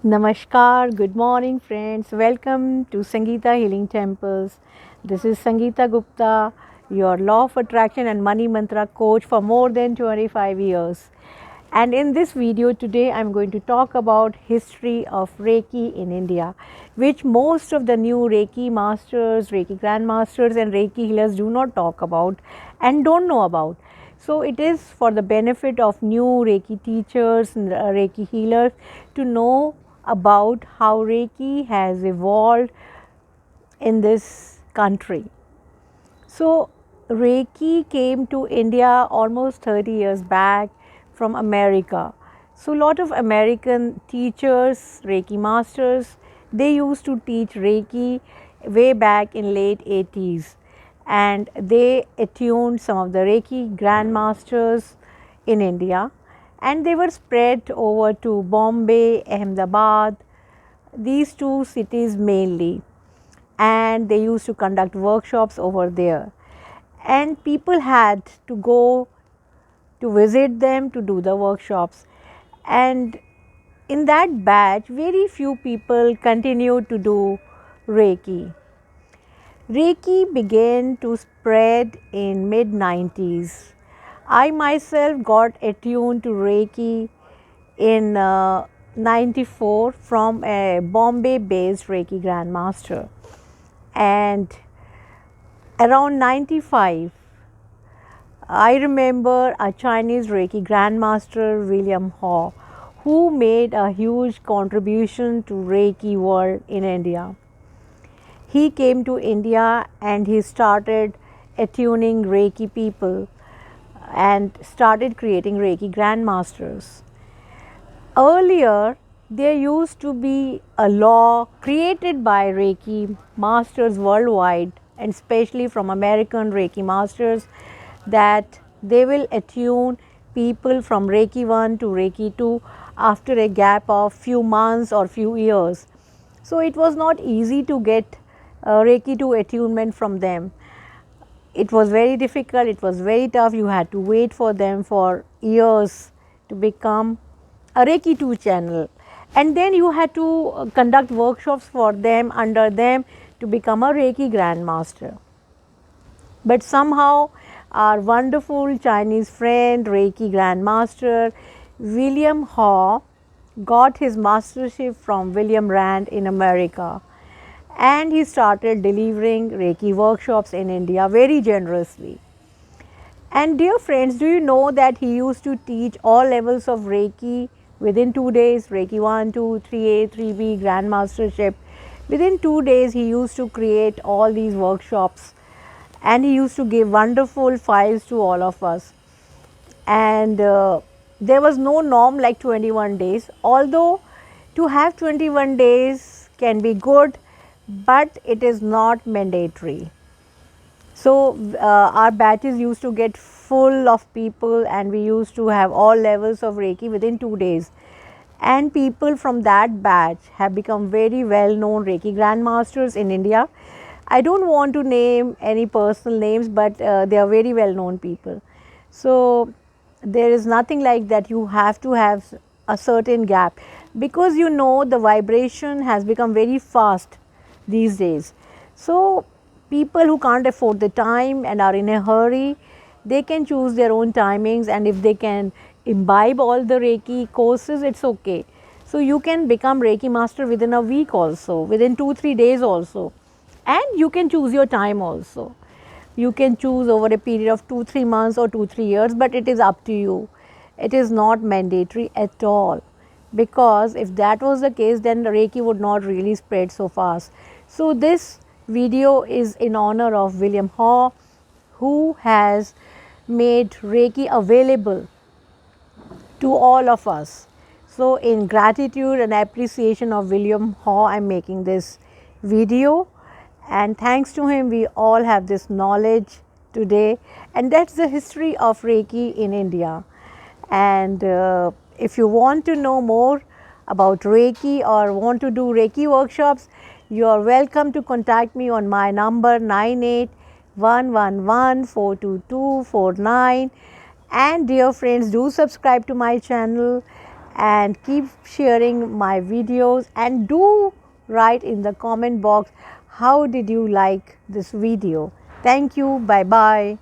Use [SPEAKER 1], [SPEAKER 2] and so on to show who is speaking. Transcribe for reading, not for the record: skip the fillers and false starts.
[SPEAKER 1] Namaskar, good morning friends. Welcome to Sangeeta Healing Temples. This is Sangeeta Gupta, your law of attraction and money mantra coach for more than 25 years. And in this video today I'm going to talk about history of Reiki in India, which most of the new Reiki masters, Reiki grandmasters and Reiki healers do not talk about and don't know about. So it is for the benefit of new Reiki teachers and Reiki healers to know about how Reiki has evolved in this country. So Reiki came to India almost 30 years back from America. So a lot of American teachers, Reiki masters, they used to teach Reiki way back in late 80s, and they attuned some of the Reiki grandmasters in India, and they were spread over to Bombay, Ahmedabad, these two cities mainly, and they used to conduct workshops over there, and people had to go to visit them to do the workshops. And in that batch very few people continued to do Reiki. Reiki began to spread in mid 90s. I myself got attuned to Reiki in 94 from a Bombay based Reiki grandmaster, and around 95 I remember a Chinese Reiki grandmaster, William Ho, who made a huge contribution to Reiki world in India. He came to India and he started attuning Reiki people and started creating Reiki grandmasters. Earlier, there used to be a law created by Reiki masters worldwide, and especially from American Reiki masters, that they will attune people from Reiki 1 to Reiki 2 after a gap of few months or few years. So it was not easy to get Reiki 2 attunement from them. It was very difficult, it was very tough. You had to wait for them for years to become a Reiki 2 channel, and then you had to conduct workshops for them, under them, to become a Reiki grandmaster. But somehow our wonderful Chinese friend, Reiki grandmaster William Ho, got his mastership from William Rand in America, and he started delivering Reiki workshops in India very generously. And dear friends, do you know that he used to teach all levels of Reiki within 2 days? Reiki 1, 2, 3A, 3B, Grandmastership. Within 2 days, he used to create all these workshops, and he used to give wonderful files to all of us. And there was no norm like 21 days, although to have 21 days can be good, but it is not mandatory. So our batches used to get full of people, and we used to have all levels of Reiki within 2 days. And people from that batch have become very well known Reiki grandmasters in India. I don't want to name any personal names, but they are very well known people. So there is nothing like that you have to have a certain gap, because you know the vibration has become very fast these days. So people who can't afford the time and are in a hurry, they can choose their own timings, and if they can imbibe all the Reiki courses, it's okay. So you can become Reiki master within a week also, within 2-3 days also, and you can choose your time also. You can choose over a period of 2-3 months or 2-3 years, but it is up to you. It is not mandatory at all, because if that was the case, then the Reiki would not really spread so fast. So this video is in honor of William Ho, who has made Reiki available to all of us. So in gratitude and appreciation of William Ho, I am making this video, and thanks to him we all have this knowledge today, and that's the history of Reiki in India. And if you want to know more about Reiki or want to do Reiki workshops, you are welcome to contact me on my number 9811142249. And dear friends, do subscribe to my channel and keep sharing my videos, and do write in the comment box how did you like this video. Thank you. Bye bye.